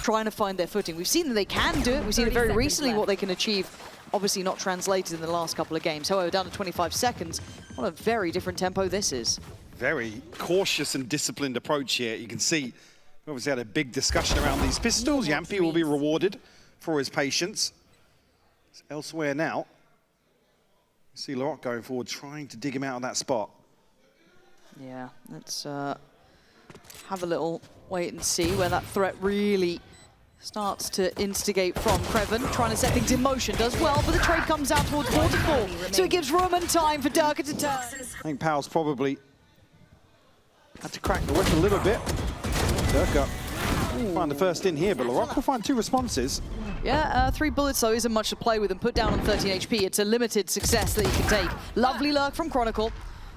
trying to find their footing. We've seen that they can do it. We've seen it very recently what they can achieve. Obviously not translated in the last couple of games. However, down to 25 seconds, what a very different tempo this is. Very cautious and disciplined approach here. You can see, we obviously had a big discussion around these pistols. Jamppi will be rewarded for his patience. It's elsewhere now. You see Loita going forward, trying to dig him out of that spot. Yeah, let's have a little wait and see where that threat really starts to instigate from Crewen, trying to set things in motion, does well, but the trade comes out towards 44, so it gives room and time for Derke to turn. I think Powell's probably had to crack the whip a little bit. Derke find the first in here, but Loita will find 2 responses. Yeah, 3 bullets though isn't much to play with and put down on 13 HP. It's a limited success that he can take. Lovely lurk from Chronicle.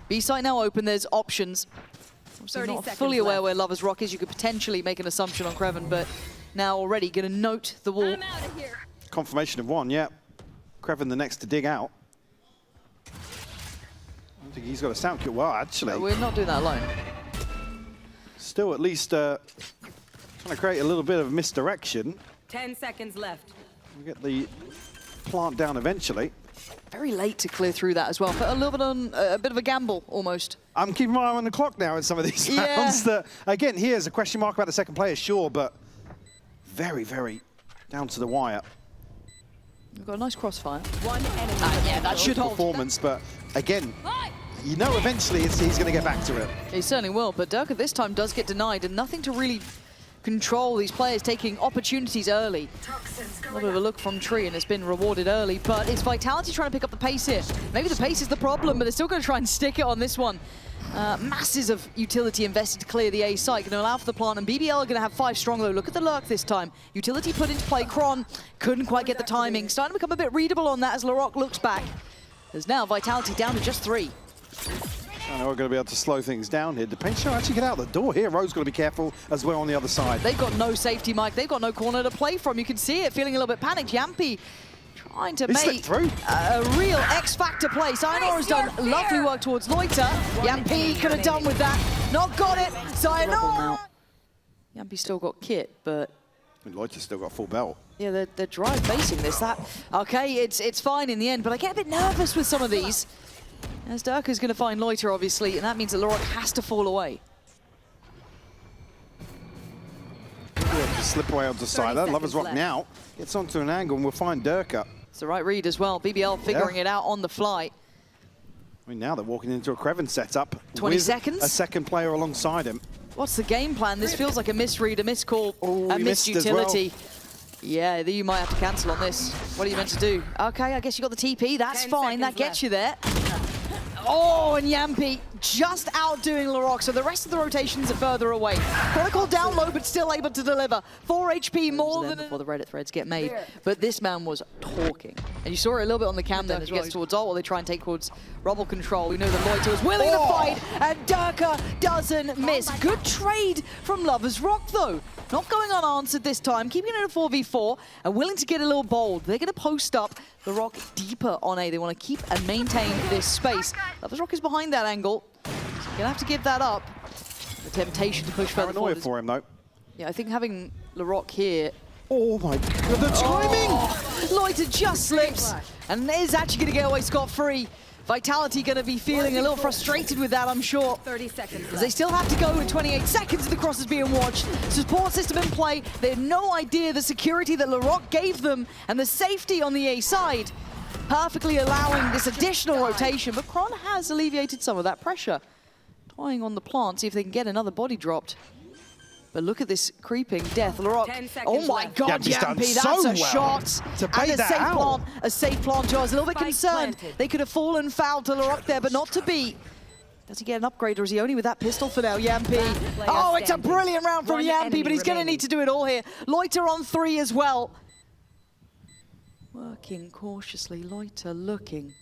B-site now open, there's options. Obviously not fully aware where Lover's Rock is. You could potentially make an assumption on Crewen, but now already going to note the wall. Confirmation of 1, yeah. Crewen the next to dig out. I don't think he's got a sound kill. Well, actually. No, we're not doing that alone. Still at least trying to create a little bit of misdirection. 10 seconds left. We'll get the plant down eventually. Very late to clear through that as well, but a little bit on a bit of a gamble almost. I'm keeping my eye on the clock now in some of these rounds. That, again, here's a question mark about the second player, sure, but very, very down to the wire. We've got a nice crossfire. One enemy. Yeah, that should hold. Performance, but again, you know eventually he's going to get back to it. He certainly will, but Derke this time does get denied, and nothing to really control these players taking opportunities early. A little bit of a look from Tree, and it's been rewarded early, but it's Vitality trying to pick up the pace here. Maybe the pace is the problem, but they're still going to try and stick it on this one. Masses of utility invested to clear the A site, going to allow for the plant, and BBL are going to have 5 strong though. Look at the lurk this time. Utility put into play. Cron couldn't quite get the timing. Starting to become a bit readable on that as Larocque looks back. There's now Vitality down to just 3. I know we're going to be able to slow things down here. Depends how actually get out the door here. Rowe's got to be careful as well on the other side. They've got no safety, Mike. They've got no corner to play from. You can see it, feeling a little bit panicked. Jamppi trying to make a real X-Factor play. Sayonara's done lovely work towards Loita. Jamppi could have done with that. Not got it. Sayonara. Jamppi still got kit, but Loita's still got full belt. yeah, they're drive basing this. Okay, it's fine in the end, but I get a bit nervous with some of these. As Derke's going to find Loita, obviously, and that means that Larocque has to fall away. Yeah, just slip away onto the side. That Lover's Rock now gets onto an angle, and we'll find Derke. It's the right read as well. BBL figuring it out on the fly. I mean, now they're walking into a Crewen setup. 20 with seconds. A second player alongside him. What's the game plan? This feels like a misread, a miscall, a missed utility. Yeah, you might have to cancel on this. What are you meant to do? Okay, I guess you got the TP. That's fine. That gets you there. Oh, and Jamppi just outdoing Larocque, so the rest of the rotations are further away. Chronicle down low, but still able to deliver. 4 HP more than before the Reddit threads get made. But this man was talking. And you saw it a little bit on the cam then as he gets towards ult while they try and take towards rubble control. We know that Loita was willing to fight, and Derke doesn't miss. Good trade from Lover's Rock, though. Not going unanswered this time, keeping it at a 4v4 and willing to get a little bold. They're going to post up the Rock deeper on A. They want to keep and maintain this space. Lover's Rock is behind that angle. So you're going to have to give that up. The temptation to push further forward. For him, though. Yeah, I think having Larocque here. Oh my God, the timing! Loita just slips and is actually going to get away scot-free. Vitality going to be feeling a little frustrated with that, I'm sure. 30 seconds because they still have to go with 28 seconds of the crosses being watched. Support system in play. They had no idea the security that Larocque gave them and the safety on the A side, perfectly allowing this additional rotation. But Cron has alleviated some of that pressure. Toying on the plant, see if they can get another body dropped. But look at this creeping death. Larocque, oh my God, Jamppi, that's a shot. And a safe plant. I was a little bit concerned. They could have fallen foul to Larocque there, but not to be. Does he get an upgrade, or is he only with that pistol for now, Jamppi? Oh, it's a brilliant round from Jamppi, but he's going to need to do it all here. Loita on 3 as well. Working cautiously, Loita looking.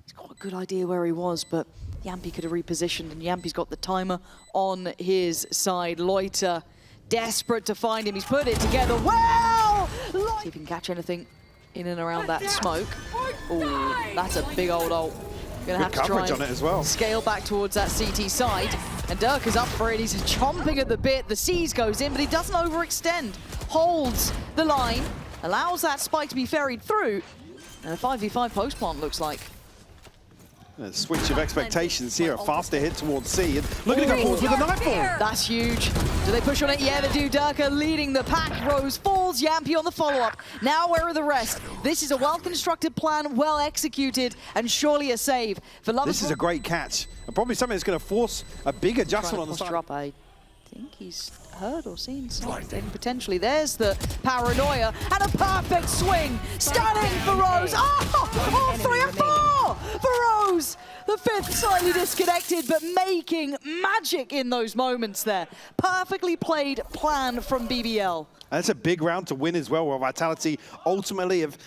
He's got a good idea where he was, but Jamppi could have repositioned, and Jamppi's got the timer on his side. Loita desperate to find him. He's put it together well. See if he can catch anything in and around that smoke. Oh, that's a big old ult. Gonna have to try and on it as well. Scale back towards that CT side. And Derke is up for it. He's chomping at the bit. The C's goes in, but he doesn't overextend. holds the line, allows that spike to be ferried through, and a 5v5 post plant looks like. A switch of expectations here, a faster hit towards C, and look at go forward with a nightfall. That's huge. Do they push on it? Yeah, they do. Derke leading the pack. Rose falls. Jamppi on the follow-up. Now where are the rest? This is a well-constructed plan, well executed, and surely a save for Lotus. This is a great catch, and probably something that's going to force a big adjustment on the side. Drop, I think he's heard or seen something potentially. There's the paranoia and a perfect swing. Stunning for Rose. Oh, 3 and 4 for Rose. The fifth slightly disconnected, but making magic in those moments there. Perfectly played plan from BBL. And it's a big round to win as well, where Vitality ultimately have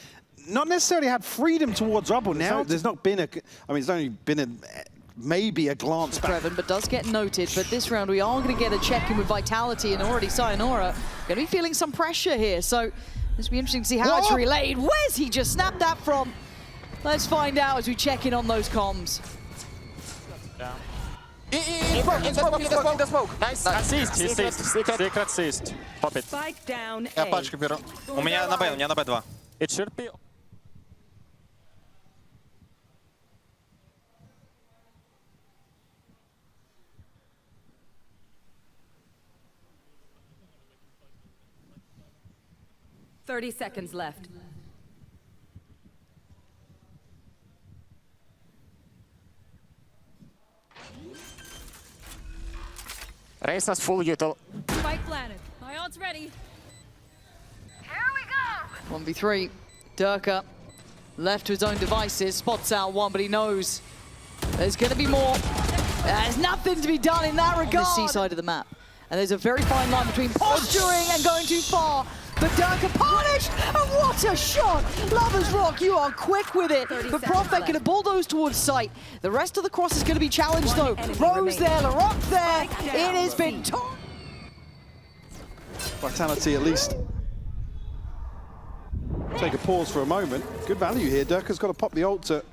not necessarily had freedom towards Rubble now. There's not been a, I mean, it's only been maybe a glance back. Crewen, but does get noted. But this round, we are going to get a check-in with Vitality, and already Sayonara going to be feeling some pressure here. So this will be interesting to see how it's relayed. Where's he just snapped that from? Let's find out as we check in on those comms. In the smoke. Nice. Assist, he seized. Secret seized. Pop it. Spike down Я A. пачку беру. У меня на Б 2. It should be. $30 seconds left. Race has full util. Spike planted. My ult's ready. 1v3. Derke left to his own devices. Spots out one, but he knows there's going to be more. There's nothing to be done in that regard. On the C side of the map. And there's a very fine line between posturing and going too far. But Derke punished, and what a shot! Lovers Rock, you are quick with it. But PROFEK going to bulldoze towards sight. The rest of the cross is going to be challenged though. Rose there, Larocque there. It has been torn. Vitality at least take a pause for a moment. Good value here. Derke's got to pop the ult to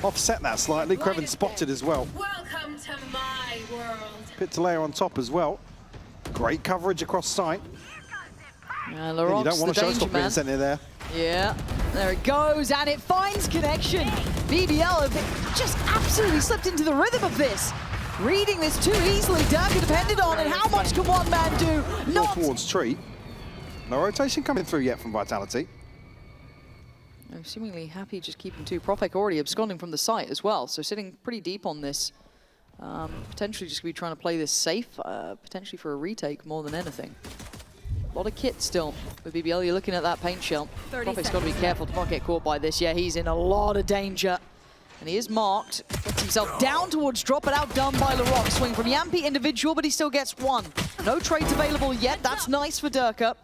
offset that slightly. Crewen spotted as well. Welcome to my world. Pit to layer on top as well. Great coverage across sight. Yeah, You Larocque's don't want the a danger showstopper man. being sent in there. Yeah, there it goes, and it finds connection. BBL have just absolutely slipped into the rhythm of this. Reading this too easily, Derke depended on, and how much can one man do? Go Not towards tree. No rotation coming through yet from Vitality. I'm seemingly happy just keeping two. PROFEK already absconding from the site as well, so sitting pretty deep on this. Potentially just going to be trying to play this safe, potentially for a retake more than anything. A lot of kit still with BBL. You're looking at that paint shell. PROFEK's got to be careful to not get caught by this. Yeah, he's in a lot of danger. And he is marked. Gets himself down towards drop, but outdone by Larocque. Swing from Jamppi individual, but he still gets one. No trades available yet. That's nice for Derke.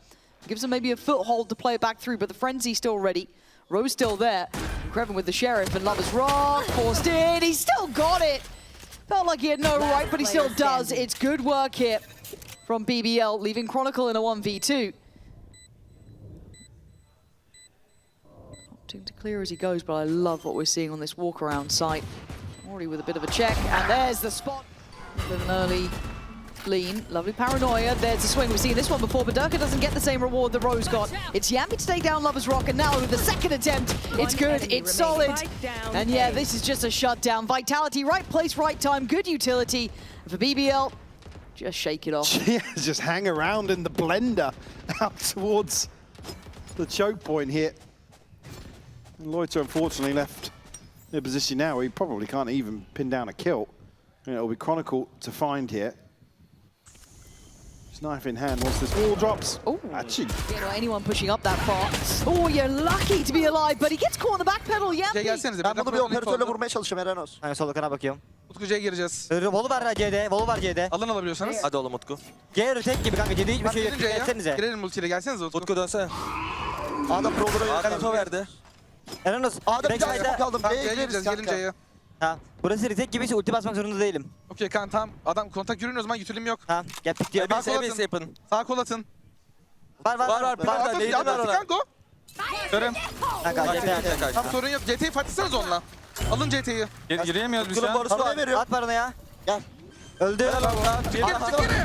Gives him maybe a foothold to play it back through, but the frenzy's still ready. Rose still there. Crewen with the Sheriff, and Lovers Rock forced in. He's still got it. Felt like he had no right, but he still does. It's good work here from BBL, leaving Chronicle in a 1v2. Opting to clear as he goes, but I love what we're seeing on this walk around site. Already with a bit of a check, and there's the spot. With an early lean, lovely paranoia. There's the swing. We've seen this one before, but Derke doesn't get the same reward that Rose got. It's Jamppi to take down Lovers Rock, and now with the second attempt, it's good, it's solid. And yeah, this is just a shutdown. Vitality, right place, right time, good utility. And for BBL, just shake it off. Yeah, just hang around in the blender out towards the choke point here. And Loita unfortunately left in a position now where he probably can't even pin down a kill. And it'll be Chronicle to find here. His knife in hand once this wall drops. Oh, actually. Anyone pushing up that far. Oh, you're lucky to be alive, but he gets caught on the back pedal, Jamppi. Gelsenize. Ben bunu bir operatörle vurmaya çalışıyorum Eren olsun. Ben sol kana bakıyorum. Utkucu'ya gireceğiz. Volu var C'de, volu var C'de. Alın alabiliyorsanız. Hadi oğlum Utku. C tek gibi kanka, C'de hiçbir şey yok. Gelsenize. Girelim multiyle gelsenize Utku. Utku dönsene. A'da Pro'lara Eren verdi. Eren olsun. A'da bir tane Backside. smoke aldım. Tamam, C'ye gireceğiz. Gelin C'ye. Ha, burası retake gibiyse ulti basmak zorunda değilim. Okey kan tamam. Adam kontak yürüyün o zaman yutulum yok. Ha, gel pik diyor. Sağ kol atın. Sağ kol atın. Var. Atın ya da kanko. Görüm. Kanka GT. Tam sorun yok. CT'yi fatihseniz onunla. Alın CT'yi. Giremiyoruz biz ya. Parayı veriyor. At paranı ya. Gel. Öldü.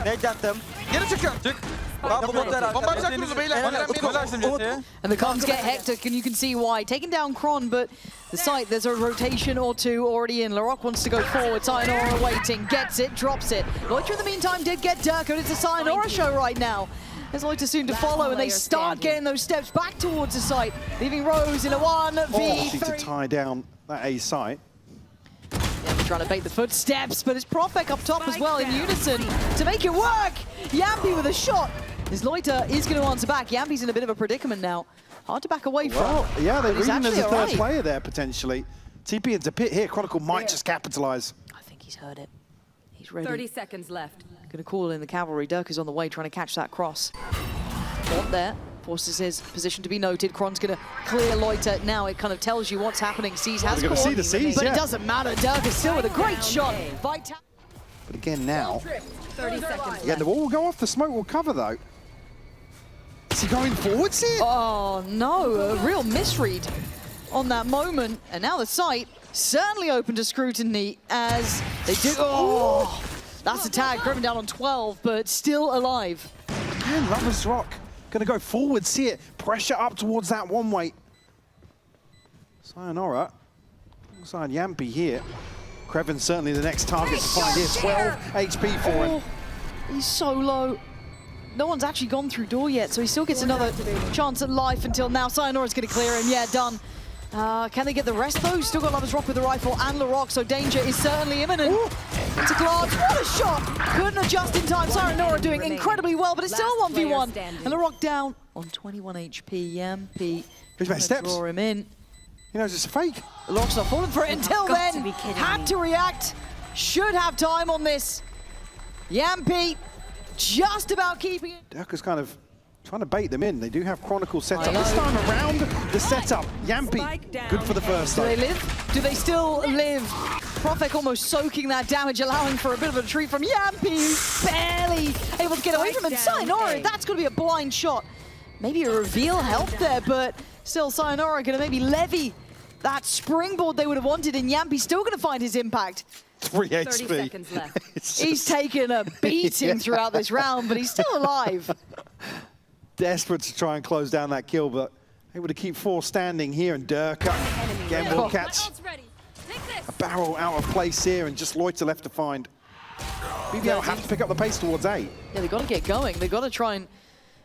Ne attım? Geri çıkın. Çık. Bomba atacak kurulu beyler. And the comms get hectic, and you can see why. Taking down Kron, but the site, there's a rotation or two already in. Larok wants to go forward. Sayonara waiting, gets it, drops it. Loita in the meantime did get Derke, and it's a Sayonara show right now. There's Loita soon to follow, and they start getting those steps back towards the site, leaving Rose in a 1v3. To tie down that A site. Yeah, trying to bait the footsteps, but it's PROFEK up top as well in unison to make it work. Jamppi with a shot. As Loita is going to answer back. Jamppi's in a bit of a predicament now. Hard to back away from. Well, yeah, they're reading as a third right. player there, potentially. TP into pit here. Chronicle might just capitalise. I think he's heard it. He's ready. 30 seconds left. Going to call in the cavalry. Derke's on the way, trying to catch that cross. Not there. Forces his position to be noted. Kron's going to clear Loita. Now it kind of tells you what's happening. Seas has They're gonna see the Seas, but yeah. it doesn't matter. Derke's still with a great shot. But again now, 30 seconds yeah, the wall will go off. The smoke will cover though. Is he going forwards here? Oh no, a real misread on that moment. And now the site certainly open to scrutiny as they do. Oh, that's a tag. Crewen down on 12, but still alive. Again, Lover's Rock going to go forwards here. Pressure up towards that one way. Sayonara alongside Jamppi here. Crewen certainly the next target to find here. 12 HP for him. He's so low. No one's actually gone through door yet, so he still gets another chance at life until now. Sayonara's going to clear him. Yeah, done. Can they get the rest, though? Still got Lover's Rock with the rifle and Larok, so danger is certainly imminent. Into Glance. What a shot! Couldn't adjust in time. Sayonara doing incredibly well, but it's still 1v1. And Larok down on 21 HP. Jamppi He's made steps. draw him in. He knows it's a fake. Larok's not falling for it until then. Had to react. Should have time on this. Jamppi just about keeping it. Derke's kind of trying to bait them in. They do have Chronicle set up. This time around the setup. Jamppi, good for the first Do time. they live? Do they still live? PROFEK almost soaking that damage, allowing for a bit of a retreat from Jamppi, who's barely able to get away from him. Sayonara, that's going to be a blind shot. Maybe a reveal helped there, but still Sayonara going to maybe levy that springboard they would have wanted, and Jamppi still going to find his impact. 3 HP. 30 seconds left. He's taken a beating throughout this round, but he's still alive. Desperate to try and close down that kill, but able to keep 4 standing here, and Derke again will catch a barrel out of place here, and just Loita left to find. BBL have to pick up the pace towards A. Yeah, they've got to get going. They've got to try and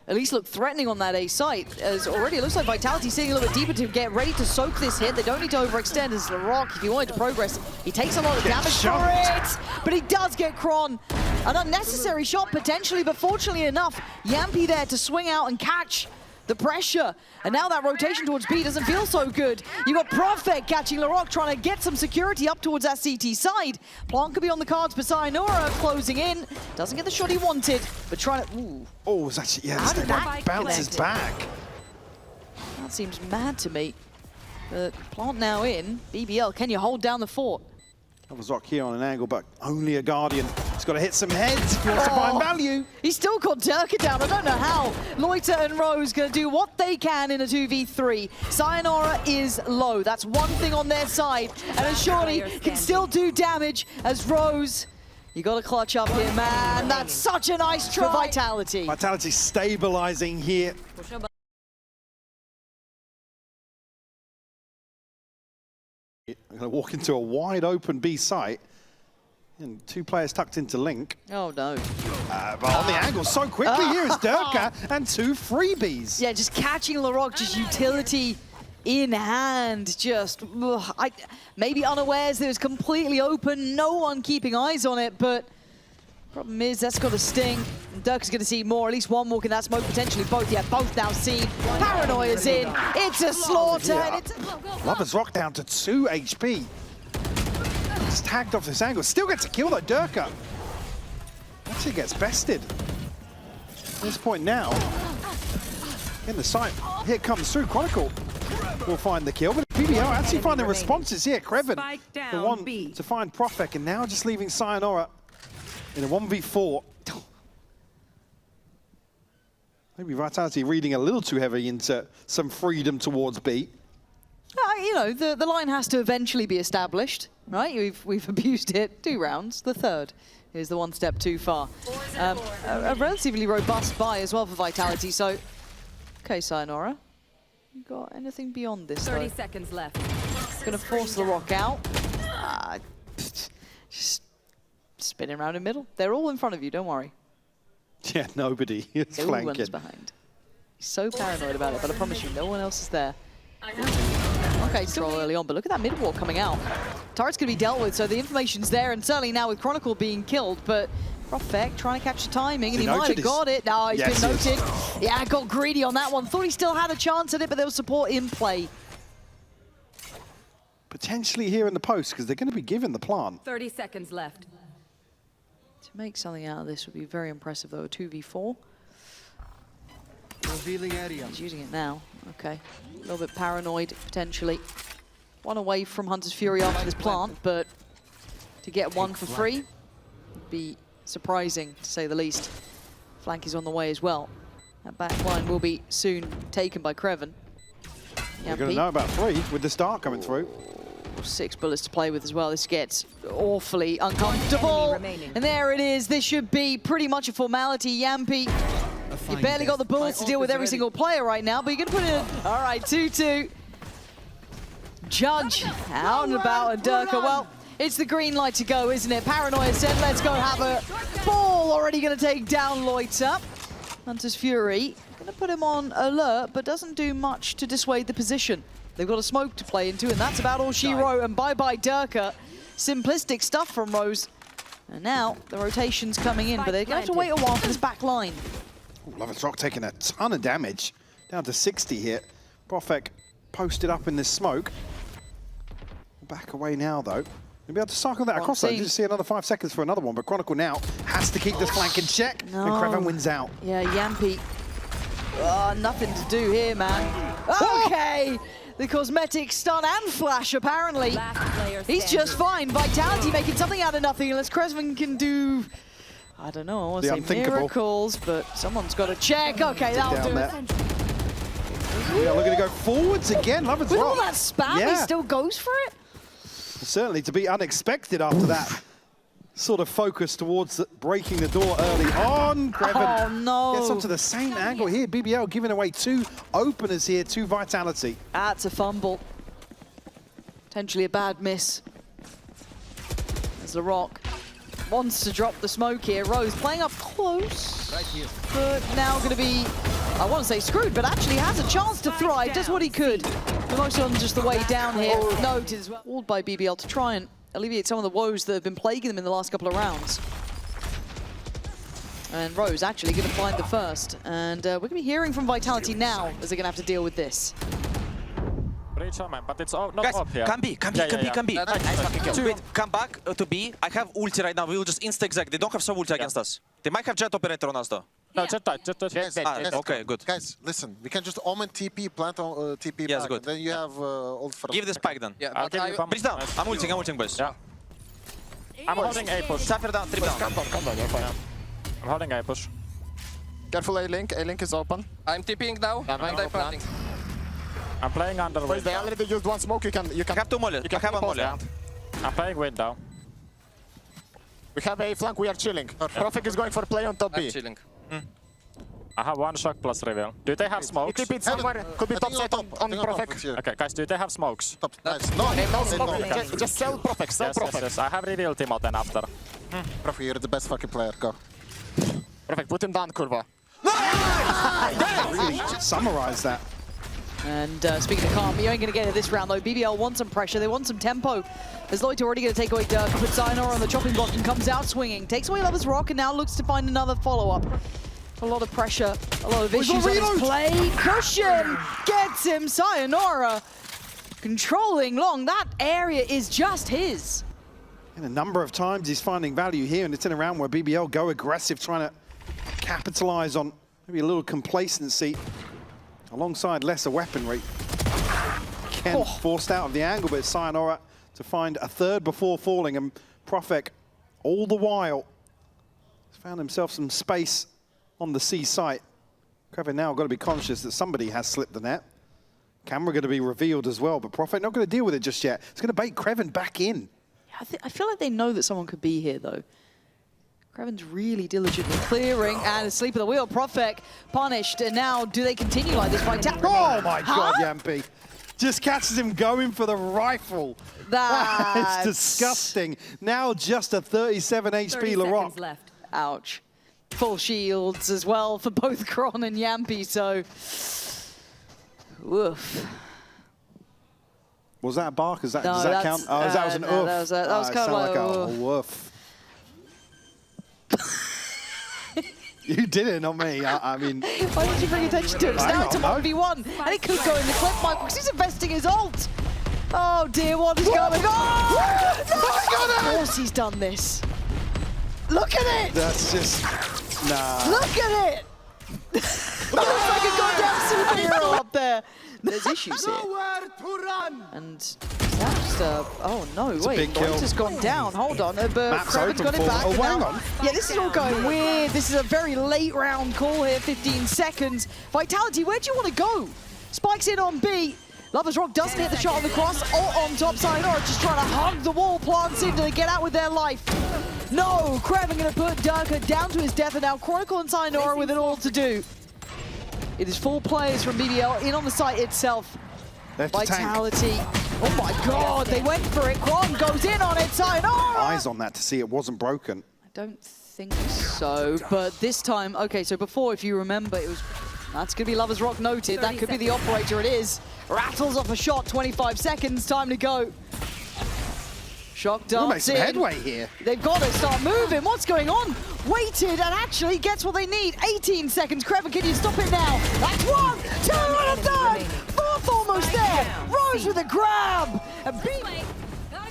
at least look threatening on that A site, as already it looks like Vitality sitting a little bit deeper to get ready to soak this hit. They don't need to overextend as Larok, if he wanted to progress, he takes a lot of damage for it, but he does get Kron. An unnecessary shot potentially, but fortunately enough, Jamppi there to swing out and catch the pressure. And now that rotation towards B doesn't feel so good. You got PROFEK catching Larok, trying to get some security up towards that CT side. Plant could be on the cards, but Sayonara closing in. Doesn't get the shot he wanted, but trying to... Ooh. Oh, it's actually, yeah, How did that that bounces connect? back. That seems mad to me. But Plant now in. BBL, can you hold down the fort? Lover's Rock here on an angle, but only a Guardian. He's got to hit some heads if he wants to find value. He's still got Derke down. I don't know how. Loita and Rose going to do what they can in a 2v3. Sayonara is low. That's one thing on their side. And surely can still do damage as Rose. You got to clutch up here, man. That's such a nice try. For Vitality. Vitality stabilizing here. I'm going to walk into a wide open B site. And 2 players tucked into Link. Oh, no. But on the angle so quickly here is Derke and 2 freebies. Yeah, just catching Larok, just utility in hand. Just, maybe unawares that it was completely open. No one keeping eyes on it, but problem is that's got a sting. Derke's going to see more, at least one walk in that smoke, potentially both. Yeah, both now seen. Paranoia's in. It's a slaughter. Yeah. And it's Lover's Rock down to 2 HP. Just tagged off this angle. Still gets a kill though, Derke. Actually gets bested. At this point now, in the site, here comes through. Chronicle will find the kill, but BBL actually finding responses here. Crewen, the one to find PROFEK, and now just leaving Sayonara in a 1v4. Maybe Vitality reading a little too heavy into some freedom towards B. you know, the line has to eventually be established, right? We've abused it 2 rounds. The third is the one step too far. A relatively robust buy as well for Vitality. So, okay, Sayonara, you got anything beyond this? 30 seconds left. Gonna force the rock out. Just spinning around in middle. They're all in front of you. Don't worry. Yeah, nobody is flanking. Everyone's behind. He's so paranoid about it, but I promise you, no one else is there. Okay, still early on, but look at that mid wall coming out. Turret's going to be dealt with, so the information's there, and certainly now with Chronicle being killed, but PROFEK trying to catch the timing, and he might have got it. No, he's been noted. Yeah, got greedy on that one. Thought he still had a chance at it, but there was support in play. Potentially here in the post, because they're going to be given the plant. 30 seconds left. To make something out of this would be very impressive, though. A 2v4. Revealing area. He's using it now. Okay. A little bit paranoid, potentially. One away from Hunter's Fury after this plant, but to get one for free would be surprising, to say the least. Flank is on the way as well. That back line will be soon taken by Crewen. You're going to know about 3 with the start coming through. 6 bullets to play with as well. This gets awfully uncomfortable. And there it is. This should be pretty much a formality. Jamppi, you barely got the bullets to deal with every single player right now, but you're going to put it in. All right, 2-2. Judge out and about, and Derke, well, it's the green light to go, isn't it? Paranoia said, let's go have a ball. Already going to take down Loita. Hunter's Fury, going to put him on alert, but doesn't do much to dissuade the position. They've got a smoke to play into, and that's about all she wrote. And bye-bye, Derke. Simplistic stuff from Rose. And now the rotation's coming in, but they're going to have to wait a while for this back line. Lotus Rock taking a ton of damage. Down to 60 here. PROFEK posted up in this smoke. Back away now, though. We'll be able to cycle that across. I just see another 5 seconds for another one, but Chronicle now has to keep this flank in check, and Crewen wins out. Yeah, Jamppi. Nothing to do here, man. Okay! The cosmetic stun and flash, apparently. He's just fine. Vitality making something out of nothing, unless Crewen can do, I don't know, I want to say miracles, but someone's got to check. Okay, that'll do it. Yeah, looking to go forwards again. Lotus With Rock. all that spam, he still goes for it? Certainly to be unexpected after that sort of focus towards breaking the door early on. Crewen Oh, no. gets onto the same angle here. BBL giving away 2 openers here to Vitality. That's a fumble. Potentially a bad miss. As the Rock wants to drop the smoke here. Rose playing up close, but now going to be, I want to say screwed, but actually has a chance to thrive. Does what he could. The most on just the way down here. Noted as well. Called by BBL to try and alleviate some of the woes that have been plaguing them in the last couple of rounds. And Rose actually going to find the first. And we're going to be hearing from Vitality now as they're going to have to deal with this. Breach on, man, but it's not Guys, up here. can be. Nice fucking kill. Wait, come back to B. I have ulti right now. We will just insta-exec. They don't have some ulti against us. They might have jet operator on us, though. No, just touch. Okay, good. Guys, listen, we can just omen TP, plant on TP Yes, back, good. then you have ult for Give the spike then. Yeah, I'll give you pump. Bridge down. I'm ulting, boys. Yeah. I'm holding A push. Sapphire down, 3 down. Come down, you're fine. I'm holding A push. Careful A-Link is open. I'm TPing now. I'm planting. I'm playing under Wait, wind. they already used 1 smoke, you can I have 2 molly. I have 1 molly. I'm playing wind now. We have A flank, we are chilling. PROFEK is going for play on top B. I'm chilling. I have 1 shock plus reveal. Do they have smokes? TP somewhere, could be top side on PROFEK. Okay, guys, do they have smokes? Top, nice. No smoke. Just sell PROFEK, sell PROFEK. Yes. I have reveal Timo then after. PROFEK, you're the best fucking player, go. PROFEK, put him down, Kurva. Really summarize that. And speaking of calm, you ain't going to get it this round, though. BBL wants some pressure. They want some tempo. As Loita already going to take away Derke, puts Sayonara on the chopping block and comes out swinging. Takes away Lover's Rock and now looks to find another follow-up. A lot of pressure, a lot of issues on his play. Cushion gets him. Sayonara controlling long. That area is just his. And a number of times he's finding value here, and it's in a round where BBL go aggressive, trying to capitalize on maybe a little complacency alongside lesser weaponry. Again, forced out of the angle, but it's Sayonara to find a third before falling, and PROFEK all the while has found himself some space on the C site. Crewen now got to be conscious that somebody has slipped the net. Camera going to be revealed as well, but PROFEK not going to deal with it just yet. It's going to bait Crewen back in. I feel like they know that someone could be here, though. Crewen's really diligently clearing and asleep at the wheel. PROFEK punished, and now do they continue like this? Oh my God, Jamppi. Just catches him going for the rifle. That's disgusting. Now just a 37 HP 30 Larocque. seconds left. Ouch. Full shields as well for both Cron and Jamppi, so... Woof. Was that a bark? Does that count? Oh, that was an oof. That was kind of like a woof. You did it, not me. I mean... Why did you bring attention to it? It's now to 1v1. And it could go in the clip, Michael, because he's investing his ult. Oh dear, what is going on? Oh! No, of course he's done this. Look at it! That's just... Nah. Look at it! Looks like a goddamn superhero up there. There's issues here. And that's oh no, wait, Loita's gone down. Hold on, Crewen's got it back. Oh, hang on. Yeah, this is all going weird. This is a very late round call here, 15 seconds. Vitality, where do you want to go? Spikes in on B. Loversrock doesn't hit the shot on the cross. Ult on top, Sayonara just trying to hug the wall, plants in to get out with their life. No, Crewen going to put Derke down to his death, and now Chronicle and Sayonara with it all to do. It is 4 players from BBL in on the site itself. Vitality. Oh my God, they went for it. Quan goes in on it, Sayonara! Eyes on that to see it wasn't broken. I don't think so, but this time, okay, so before, if you remember, it was, that's going to be Loversrock noted. That could be the operator, it is. Rattles off a shot, 25 seconds, time to go. Shock darts make some headway here. They've got to start moving. What's going on? Waited and actually gets what they need. 18 seconds. Crewen, can you stop it now? That's 1, 2, and a third. 4th almost there. Rose with a grab. And B.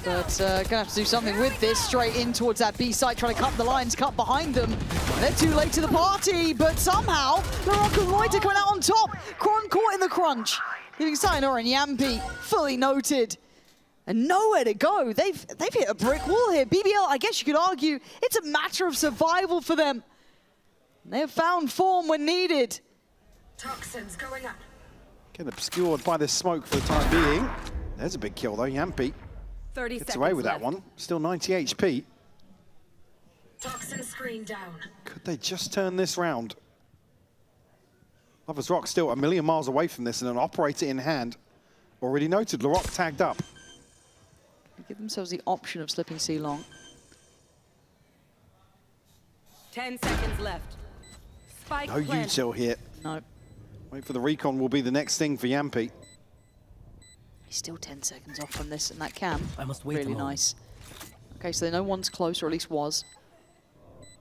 But gonna have to do something with this. Straight in towards that B site, trying to cut the lines, cut behind them. They're too late to the party, but somehow Larocque and Loita coming out on top. Cron caught in the crunch, leaving Sayonara and Jamppi fully noted. And nowhere to go. They've hit a brick wall here. BBL, I guess you could argue, it's a matter of survival for them. They have found form when needed. Toxins going up. Getting obscured by this smoke for the time being. There's a big kill though. Jamppi 30 gets seconds away with left. that one. Still 90 HP. Toxin screen down. Could they just turn this round? Loversrock still a million miles away from this and an operator in hand. Already noted, Larocque tagged up. They give themselves the option of slipping C long. 10 seconds left. Spike No planted. util here. No, Wait for the recon will be the next thing for Jamppi. he's still 10 seconds off from this, and that cam, I must wait really alone. nice. Okay, so they know one's close, or at least was.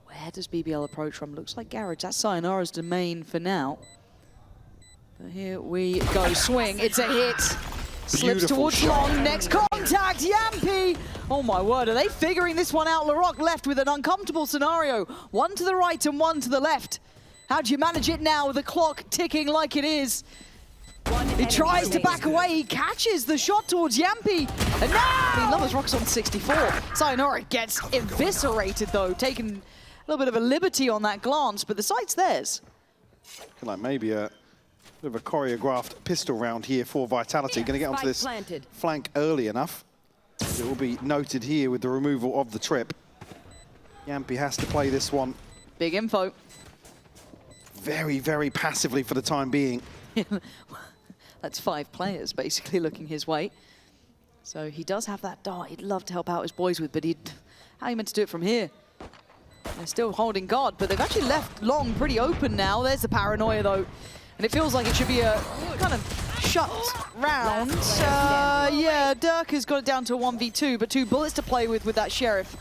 Where does BBL approach from? Looks like garage. That's Sayonara's domain for now. But here we go. Swing. It's a hit. Slips Beautiful towards shot. long. Next contact. Jamppi. Oh my word. Are they figuring this one out? Larocque left with an uncomfortable scenario. One to the right and one to the left. How do you manage it now with the clock ticking like it is? He tries to back away. He catches the shot towards Jamppi. And now Loversrock's on 64. Sayonara gets eviscerated though, taking a little bit of a liberty on that glance, but the site's theirs. Like maybe a bit of a choreographed pistol round here for Vitality. Going to get onto this flank early enough. It will be noted here with the removal of the trip. Jamppi has to play this one. Big info. Very, very passively for the time being. That's 5 players basically looking his way. So he does have that dart he'd love to help out his boys with, but how are you meant to do it from here? They're still holding guard, but they've actually left long pretty open now. There's the paranoia though. And it feels like it should be a kind of shut round. Yeah, Derke's got it down to a 1v2, but 2 bullets to play with that Sheriff.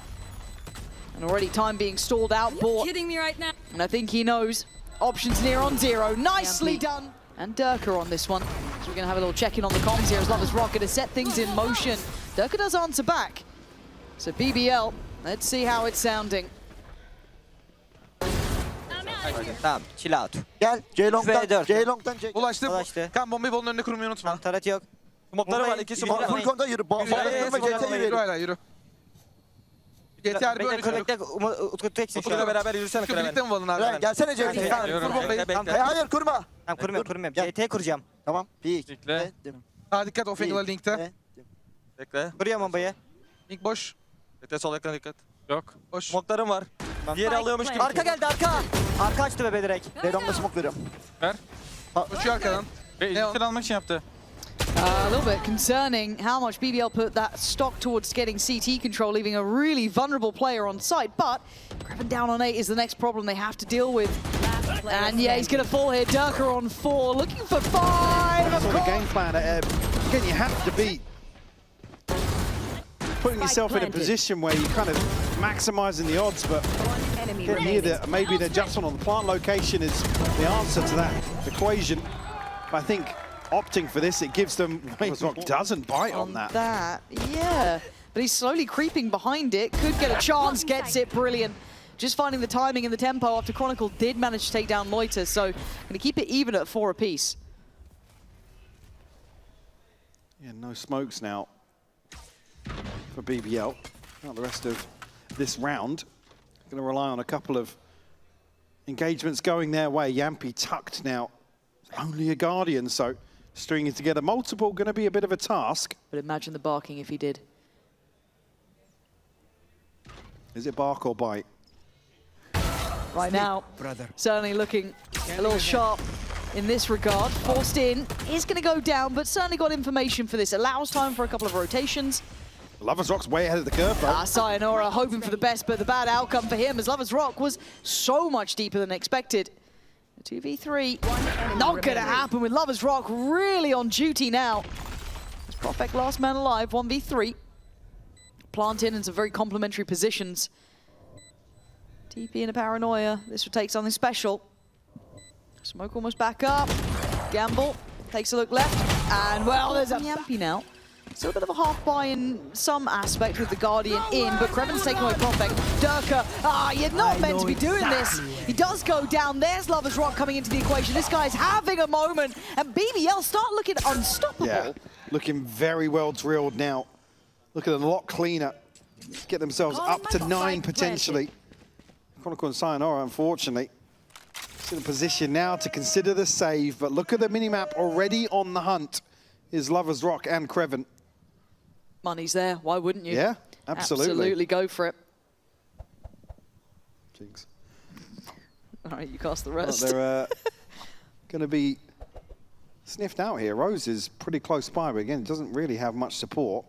And already time being stalled out. You're kidding me right now. And I think he knows. Options near on 0. Nicely done. And Derke on this one. So we're going to have a little check-in on the comms here as Loversrock going to set things in motion. Derke does answer back. So BBL, let's see how it's sounding. Tamam, chill out. Gel C-Long'dan, V4. C-Long'dan çek. Ulaştı. Ulaştı. Kan bombayı bolun önüne kurmayı unutma. Taret yok. Smokları var, 2 smok Full var. konda yürü. Bağırma CT'yi Yürü verin. hala yürü. Yeter harbi öyle çocuk. Utku teksin şu Utku'yla an. beraber yürüsene Crewen. Birlikte mi bolun abi? Gelsene CT'yi. Kur bombayı. Hayır kurma. Tamam kurmuyorum. CT kuracağım. Tamam. Bekle. Pikledim. Daha dikkat off angle'a linkte. Pikledim. Bekle. Kuruyor bombayı. Link boş. Bekle sol ekrana dikkat. Yok. Boş. Smoke'larım var. Diğeri alıyormuş gibi. Arka geldi arka. Arka açtı bebe direkt. Redonda smoke veriyorum. Ver. Koşuyor arkadan. Ve Neon. almak için yaptı. A little bit concerning how much BBL put that stock towards getting CT control, leaving a really vulnerable player on site. But Crewen down on 8 is the next problem they have to deal with. And yeah, he's going to fall here. Derke on 4, looking for 5. That's sort of game plan. Again, you have to be putting yourself in a position where you're kind of maximising the odds, but getting here, maybe an adjustment on the plant location is the answer to that equation. I think opting for this, it gives them... Rock doesn't bite on that. Yeah. But he's slowly creeping behind it. Could get a chance, gets it, brilliant. Just finding the timing and the tempo after Chronicle did manage to take down Loita, so going to keep it even at 4 apiece. Yeah, no smokes now for BBL. Now the rest of this round, going to rely on a couple of engagements going their way. Jamppi tucked now. Only a Guardian, so stringing together multiple going to be a bit of a task. But imagine the barking if he did. Is it bark or bite? Right now, certainly looking a little sharp in this regard. Forced in, is going to go down, but certainly got information for this. Allows time for a couple of rotations. Lovers Rock's way ahead of the curve, though. Sayonara hoping for the best, but the bad outcome for him as Lovers Rock was so much deeper than expected. 2v3, not going to happen with Lovers Rock really on duty now. It's PROFEK last man alive, 1v3. Plant in some very complimentary positions. TP in a paranoia, this would take something special. Smoke almost back up. Gamble, takes a look left, and well, there's a Jamppi now. Still a bit of a half buy in some aspect with the Guardian in, but Crewen's taking away PROFEK. Derke, you're not meant to be doing this. He does go down. There's Lovers Rock coming into the equation. This guy's having a moment, and BBL start looking unstoppable. Yeah, looking very well drilled now. Looking a lot cleaner. Get themselves up to 9 potentially. Chronicle and Sayonara, unfortunately, it's in a position now to consider the save, but look at the minimap already on the hunt is Lovers Rock and Crewen. Money's there, why wouldn't you? Yeah, absolutely. Absolutely, go for it. Jinx. All right, you cast the rest. Well, they're going to be sniffed out here. Rose is pretty close by, but again, doesn't really have much support.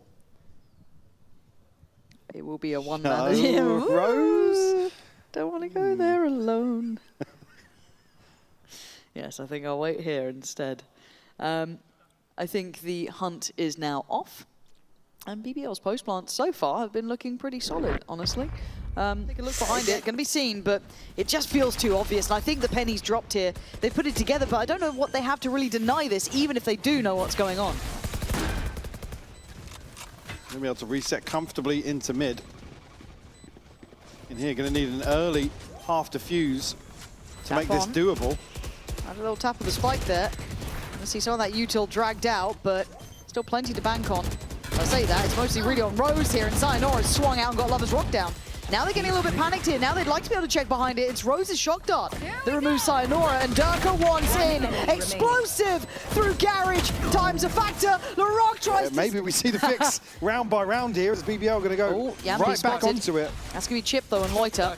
It will be a one-man here. Rose! Don't want to go there alone. Yes, I think I'll wait here instead. I think the hunt is now off. And BBL's post-plant so far have been looking pretty solid, honestly. Take a look behind it, going to be seen, but it just feels too obvious. And I think the penny's dropped here. They put it together, but I don't know what they have to really deny this, even if they do know what's going on. Going to be able to reset comfortably into mid. In here, going to need an early half defuse to make this doable. Had a little tap of the spike there. I see some of that util dragged out, but still plenty to bank on. I say that, it's mostly really on Rose here, and Sayonara swung out and got Lovers Rock down. Now they're getting a little bit panicked here. Now they'd like to be able to check behind it. It's Rose's shock dart that removes Sayonara, and Derke wants in. Explosive through garage, times a factor. LaRock tries to... Maybe we see the fix round by round here as BBL going to go right back onto it. That's going to be Chip, though, and Loita.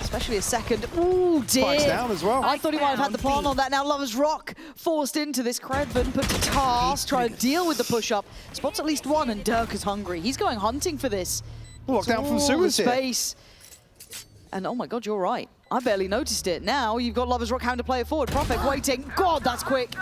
Especially a second. Ooh, dear. Spikes down as well. I thought he might have had the plan on that. Now Lovers Rock forced into this. Crewen put to task, trying to deal with the push-up. Spots at least one, and Derke's hungry. He's going hunting for this. Lockdown from Sewers here. Space. And oh my God, you're right. I barely noticed it. Now you've got Lovers Rock having to play it forward. PROFEK waiting. God, that's quick.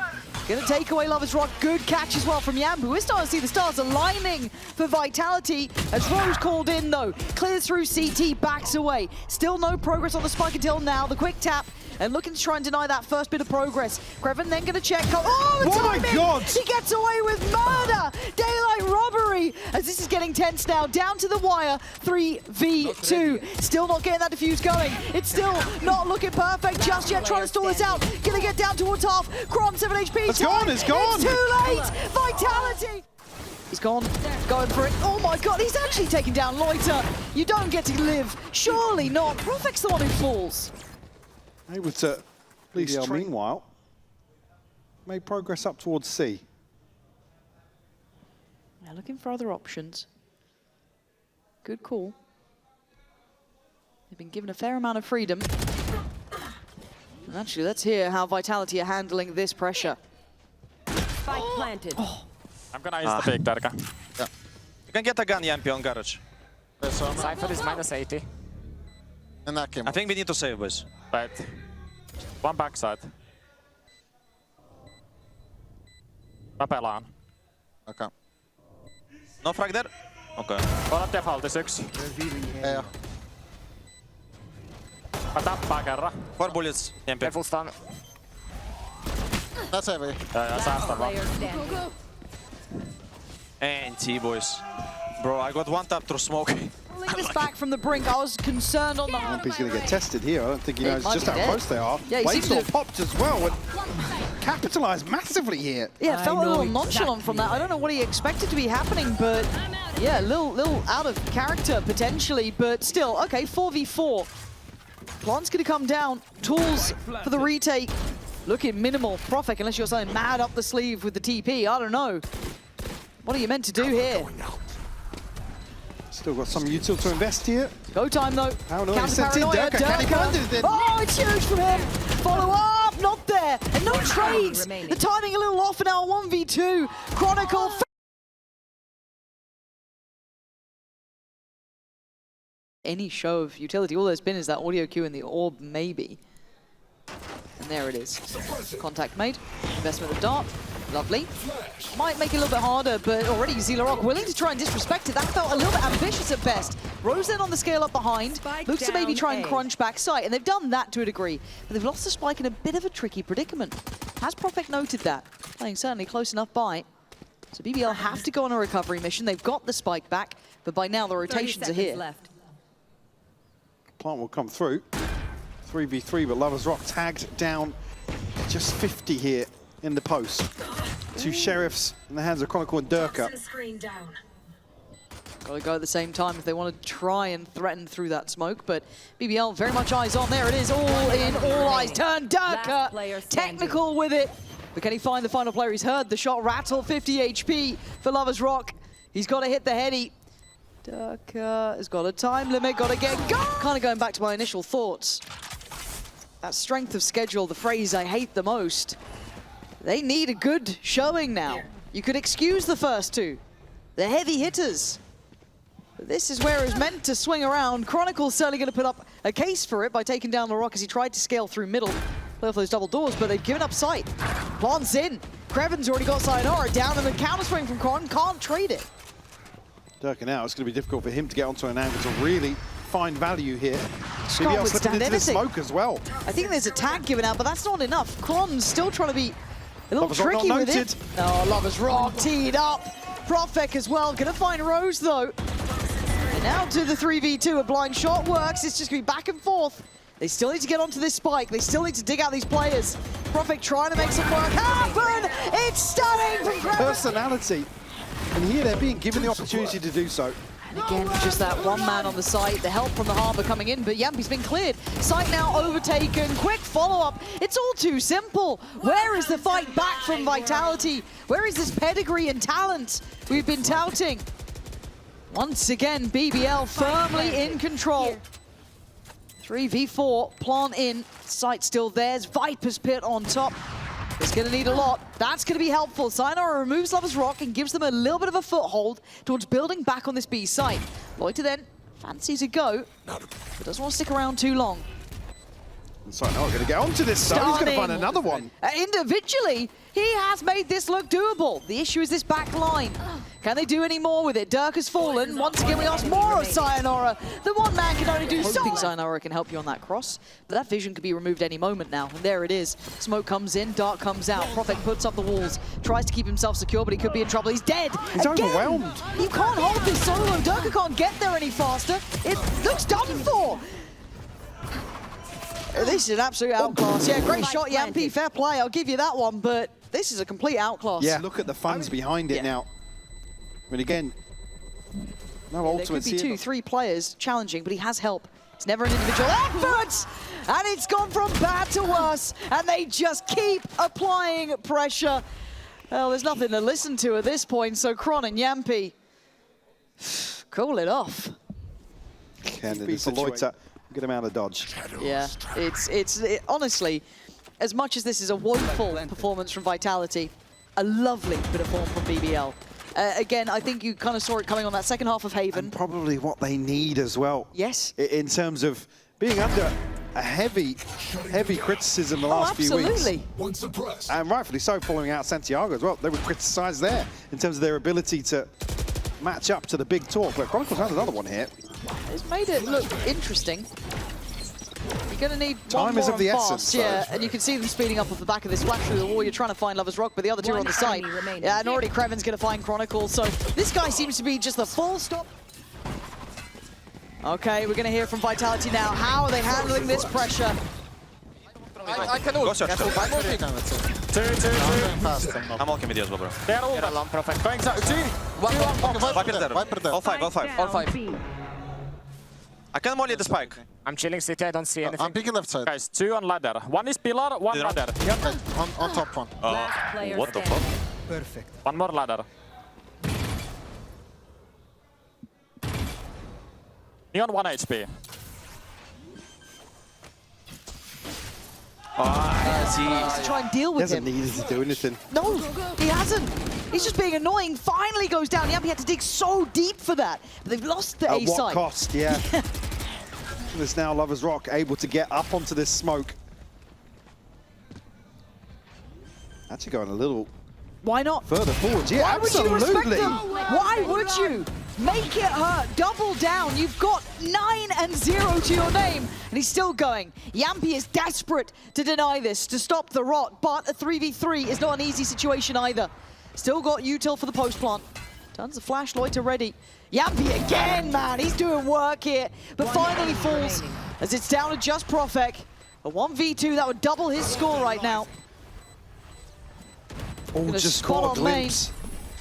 Gonna take away Lovers Rock. Good catch as well from Jamppi. We're starting to see the stars aligning for Vitality. As Rose called in though. Clears through CT, backs away. Still no progress on the spike until now. The quick tap. And looking to try and deny that first bit of progress. Crewen then going to check. Oh, the timing! My God! He gets away with murder! Daylight robbery! As this is getting tense now. Down to the wire. 3v2. Still not getting that defuse going. It's still not looking perfect just yet. Trying to stall this out. Going to get down towards half. Crom 7 HP. It's gone, it's gone! It's too late! Vitality! He's gone. Going for it. Oh my God, he's actually taking down Loita. You don't get to live. Surely not. PROFEK's the one who falls. Able to BBL meanwhile. made progress up towards C. Yeah, looking for other options. Good call. They've been given a fair amount of freedom. And actually, let's hear how Vitality are handling this pressure. Spike planted. I'm gonna use the big Derke. You can get a gun, Jamppi, on garage. Cypher is minus 80. And that came I think we need to save, boys. But one backside. Mä pelaan. Okay. No frag there? Okay. Olet defaultis yksi. Yeah. Mä tappaa kerran. 4 bullets, Jamppi. Careful stun. That's heavy. Ja säästä vaan. Player standing. NT, boys. Bro, I got one tap through smoke. Pulling this back from the brink, I was concerned on the... Jamppi's going to get tested here. I don't think he He knows might just be how dead. close they are. Yeah, he seems Wavesaw to- popped as well. And capitalised massively here. Yeah, felt a know little nonchalant from that. I don't know what he expected to be happening, but yeah, a little out of character potentially, but still, okay, 4v4. Plan's gonna come down. Tools for the retake. Looking minimal. PROFEK, unless you're something mad up the sleeve with the TP, I don't know. What are you meant to do here? Still got some util to invest here. Go time though. How no, Counter sent in paranoia, Derke. Can he Derke. find it then? Oh, it's huge from him. Follow up, not there. And no trades. remaining. The timing a little off and now 1v2. Chronicle. Any show of utility, all there's been is that audio cue and the orb maybe. And there it is. Contact made. Investment of dart. Lovely. Might make it a little bit harder, but already Zilarok willing to try and disrespect it. That felt a little bit ambitious at best. Rosé on the scale up behind. Spike Looks to maybe down try and A. crunch back sight, and they've done that to a degree. But they've lost the spike in a bit of a tricky predicament. Has PROFEK noted that? Playing certainly close enough by. So BBL have to go on a recovery mission. They've got the spike back, but by now the 30 rotations are seconds here. left. Plant will come through. 3v3, but Lovers Rock tagged down just 50 here in the post. Two sheriffs in the hands of Chronicle and Derke. Toxin screen down. Got to go at the same time if they want to try and threaten through that smoke, but BBL very much eyes on. There it is, all in, all eyes turn. Last player Derke, standing. technical with it. But can he find the final player? He's heard the shot rattle, 50 HP for Lovers Rock. He's got to hit the heady. Derke has got a time limit, got to get going. Kind of going back to my initial thoughts. That strength of schedule, the phrase I hate the most. They need a good showing now. You could excuse the first two. The heavy hitters. But this is where it's meant to swing around. Chronicle's certainly going to put up a case for it by taking down the rock as he tried to scale through middle. Play off those double doors, but they've given up sight. Plant's in. Crewen's already got Sayonara down, and the counter swing from Cron can't trade it. Derke now, it's going to be difficult for him to get onto an angle to really find value here. Just BBL can't slipping withstand into the anything. smoke as well. I think there's a tag given out, but that's not enough. Cron's still trying to be a little Lovers Rock tricky not with noted. it. Oh, Lovers Rock teed up. PROFEK as well. Gonna find Rose though. And now to the 3v2. A blind shot works. It's just gonna be back and forth. They still need to get onto this spike. They still need to dig out these players. PROFEK trying to make some work happen. It's stunning from Crewen. Personality. And here they're being given the opportunity to do so. And again, just that one man on the site, the help from the Harbour coming in, but Jamppi's been cleared. Site now overtaken, quick follow-up. It's all too simple. Where is the fight back from Vitality? Where is this pedigree and talent we've been touting? Once again, BBL firmly in control. 3v4, Plant in, site still theirs, Viper's Pit on top. It's going to need a lot. That's going to be helpful. Sayonara removes Lovers Rock and gives them a little bit of a foothold towards building back on this B site. Loita then fancies a go, but doesn't want to stick around too long. So now we're going to get onto this stuff. He's going to find Stunning. another one. Individually, he has made this look doable. The issue is this back line. Can they do any more with it? Derke has fallen. Once again, we ask more of Sayonara. The one man can only do so. I think Sayonara can help you on that cross, but that vision could be removed any moment now. And there it is. Smoke comes in, Dark comes out. PROFEK puts up the walls, tries to keep himself secure, but he could be in trouble. He's dead. He's Again. overwhelmed. You can't hold this solo. Derke can't get there any faster. It looks done for. This is an absolute outclass. Yeah, great shot, Jamppi. Fair play. I'll give you that one, but this is a complete outclass. Yeah, look at the funds behind it now. I mean, again, no There ultimates could be here. 2-3 players challenging, but he has help. It's never an individual effort! and it's gone from bad to worse, and they just keep applying pressure. Well, there's nothing to listen to at this point, so Cron and Jamppi, call it off. Candidate for Loita, good amount of dodge. Yeah, honestly, as much as this is a woeful performance from Vitality, a lovely bit of form from BBL. Again, I think you kind of saw it coming on that second half of Haven. And probably what they need as well. Yes. In terms of being under a heavy criticism the last few weeks. Absolutely. And rightfully so, following out Santiago as well. They were criticised there in terms of their ability to match up to the big talk. But Chronicles has another one here. It's made it look interesting. You're going to need time is of the essence. Yeah, and you can see them speeding up off the back of this flash through the wall. You're trying to find Lover's Rock, but the other two are on the side. Yeah, and already Crewen's going to find Chronicle. So this guy seems to be just the full stop. Okay, we're going to hear from Vitality now. How are they handling this pressure? I can ult. Go search. I'm ulting. I'm walking with you as well, bro. They're all along, PROFEK. Going to Viper there. All five. All 5. I can molly the spike. I'm chilling city, I don't see anything. I'm picking left side. Guys, 2 on ladder. 1 is pillar, 1 ladder. On top one. What the fuck? Perfect. 1 more ladder. Neon 1 HP. To try and deal He with hasn't him. needed to do anything. No, he hasn't. He's just being annoying. Finally goes down. Jamppi had to dig so deep for that. But they've lost the A At what side. cost, yeah. There's now Lover's Rock able to get up onto this smoke. Actually going a little Why not? further forward. Yeah, Why absolutely. would you respect them? Why would you? Make it hurt. Double down. You've got 9 and 0 to your name. And he's still going. Jamppi is desperate to deny this, to stop the rot. But a 3v3 is not an easy situation either. Still got util for the post plant. Tons of flash, Loita ready. Jamppi again, man. He's doing work here. But finally falls as it's down to just PROFEK. A 1v2 that would double his score right now. Oh, just caught a glimpse.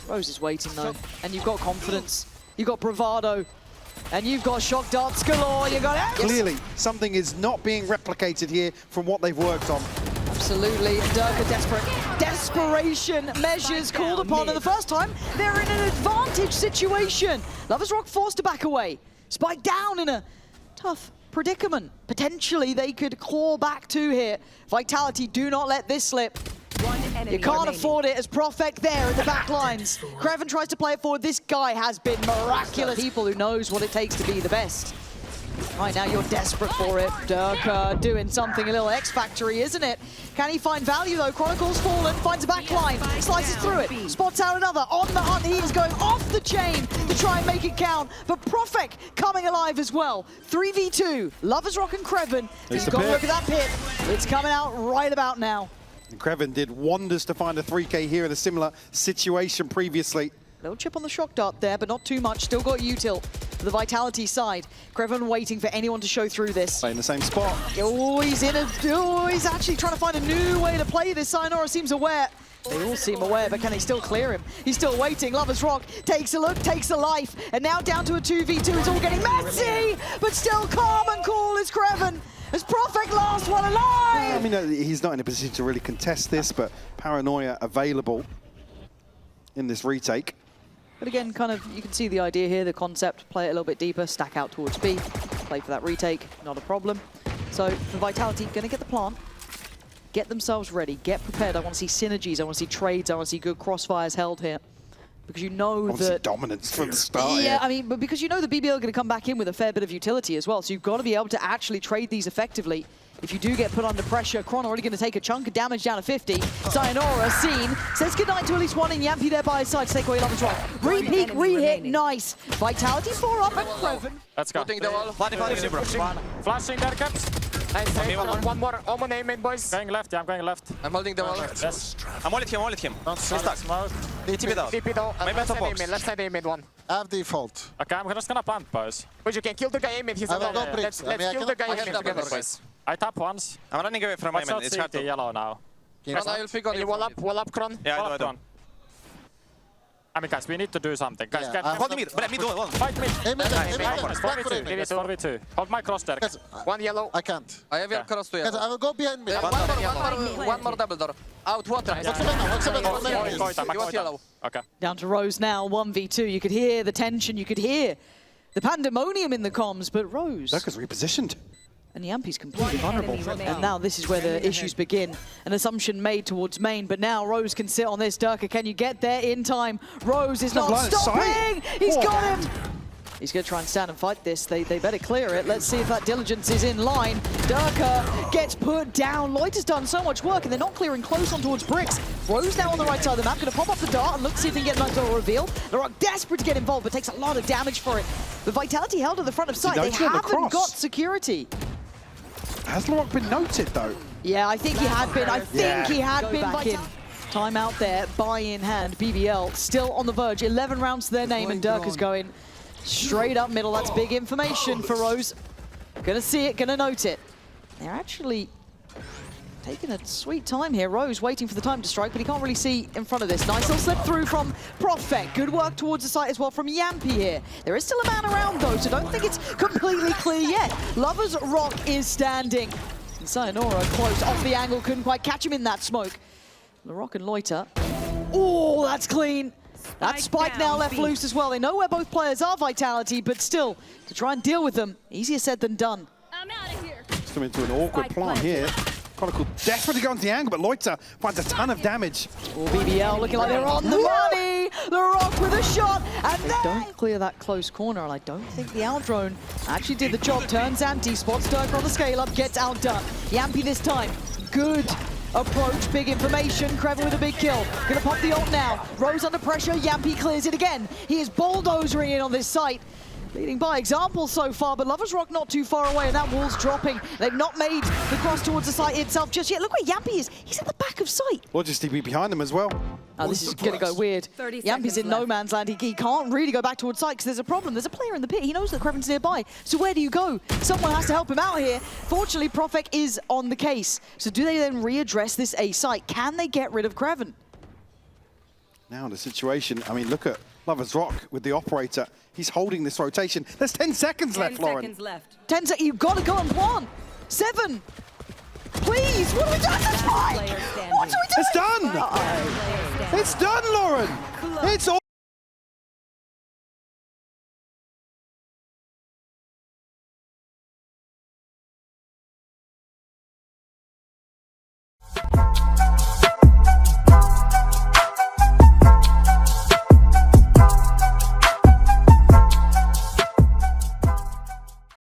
Rose is waiting though, and you've got confidence, you've got bravado, and you've got shock darts galore. You got it. Clearly, something is not being replicated here from what they've worked on. Absolutely, Derke desperate. Desperation measures called upon, and the first time they're in an advantage situation. Lover's Rock forced to back away. Spike down in a tough predicament. Potentially they could claw back to here. Vitality, do not let this slip. You can't afford it as PROFEK there at the back lines. Crewen tries to play it forward. This guy has been miraculous. People who knows what it takes to be the best. Right now you're desperate for it. Derke doing something a little X-Factory, isn't it? Can he find value though? Chronicle's fallen, finds a back line, slices through it, spots out another. On the hunt, he is going off the chain to try and make it count. But PROFEK coming alive as well. 3v2, Lover's Rock and Crewen. He's got to look at that pit. It's coming out right about now. And Crewen did wonders to find a 3K here in a similar situation previously. Little chip on the shock dart there, but not too much. Still got util for the Vitality side. Crewen waiting for anyone to show through this. Play in the same spot. Oh, he's actually trying to find a new way to play this. Sayonara seems aware. They all seem aware, but can they still clear him? He's still waiting. Lover's Rock takes a look, takes a life. And now down to a 2v2. It's all getting messy, but still calm and cool is Crewen. As PROFEK last one alive! I mean, he's not in a position to really contest this, but Paranoia available in this retake. But again, kind of, you can see the idea here, the concept. Play it a little bit deeper, stack out towards B. Play for that retake, not a problem. So, for Vitality, going to get the plant. Get themselves ready, get prepared. I want to see synergies, I want to see trades, I want to see good crossfires held here. Because you know that... dominance from the start. Yeah, I mean, but because you know the BBL are going to come back in with a fair bit of utility as well, so you've got to be able to actually trade these effectively. If you do get put under pressure, Cron already going to take a chunk of damage down to 50. Sayonara seen, says goodnight to at least one in Jamppi there by his side to take away Lover's Rock. Re-peek, re-hit, nice. Vitality 4 up and Crewen. Let's go. Flashing Derke. Nice, one more. Omen aiming, boys. Going left, yeah, I'm going left. I'm holding the wall. Yes. I'm all at him. Don't He's stuck. TP down. TP down. Maybe top box. Left side aiming one. I have default. Okay, I'm just gonna plant, boys. But you can kill the guy aiming. He's alone. Let's kill the guy aiming together, boys. I tap once. I'm running away from Watch him. out It's hard CT to... yellow now. I'll pick on you. Wall up, Cron. Yeah, I know. I mean, guys, we need to do something. Guys, Yeah, guys, Hold the mid. Mid, one. fight mid. Aim it, aim it, It's back for 4v2. aim. It's 4v2. Hold my cross there. Guys, One yellow. I can't. I have your cross to Guys, yellow. I will go behind me. One more double door. Out water. What's the matter? What's the matter? What's the matter? He was yellow. Okay. Down to Rose now, 1v2. You could hear the tension, you could hear the pandemonium in the comms, but Rose Derke's repositioned. and Jamppi's completely vulnerable. enemy remaining. And now this is where the issues begin. An assumption made towards main, but now Rose can sit on this. Derke, can you get there in time? Rose is not line of stopping! sight. He's Oh. got him! He's going to try and stand and fight this. They better clear it. Let's see if that diligence is in line. Derke gets put down. Loita's done so much work, and they're not clearing close on towards bricks. Rose now on the right side of the map, going to pop up the dart and look to see if they can get a nice little reveal. Laroc desperate to get involved, but takes a lot of damage for it. The Vitality held at the front of sight. They noted on the haven't cross? got security. Has Laroc been noted, though? Yeah, I think he had been. I think Yeah. he had been back in. Time out there, buy in hand. BBL still on the verge. 11 rounds to their name, and Derke's going straight up middle. That's big information for Rose. Gonna see it, gonna note it. They're actually taking a sweet time here. Rose waiting for the time to strike, but he can't really see in front of this. Nice little slip through from PROFEK. Good work towards the site as well from Jamppi here. There is still a man around though, so don't think it's completely clear yet. Lovers Rock is standing. And Sayonara close off the angle, couldn't quite catch him in that smoke. Laroc and Loita. Oh, that's clean. That spike now left loose as well. They know where both players are, Vitality, but still, to try and deal with them, easier said than done. I'm out of here. Just into an awkward plant here. Chronicle desperate to go into the angle, but Loita finds a ton of damage. Oh, BBL looking like they're on the money. Laroc with a shot, and they don't clear that close corner, and I don't think the out drone actually did the job. Turns empty, spots Derke on the scale up, gets outdone. Jamppi this time, good approach, big information. Crewen with a big kill. Gonna pop the ult now. Rose under pressure, Jamppi clears it again. He is bulldozering in on this site. Leading by example so far, but Lovers Rock not too far away, and that wall's dropping. They've not made the cross towards the site itself just yet. Look where Jamppi is. He's at the back of sight. Logistic be behind them as well. Oh, this is going to go weird. 30 Jamppi's in seconds no left. man's land. He can't really go back towards sight because there's a problem. There's a player in the pit. He knows that Crewen's nearby. So where do you go? Someone has to help him out here. Fortunately, PROFEK is on the case. So do they then readdress this A site? Can they get rid of Crewen? Now the situation, I mean, look at Lovers Rock with the operator. He's holding this rotation. There's 10 seconds 10 left, Lauren. seconds left. 10 seconds. You've got to go and plan. 7. Please. What are we doing? That's fine. Player standing. What are we doing? It's done! Player standing. It's done, Lauren! It's all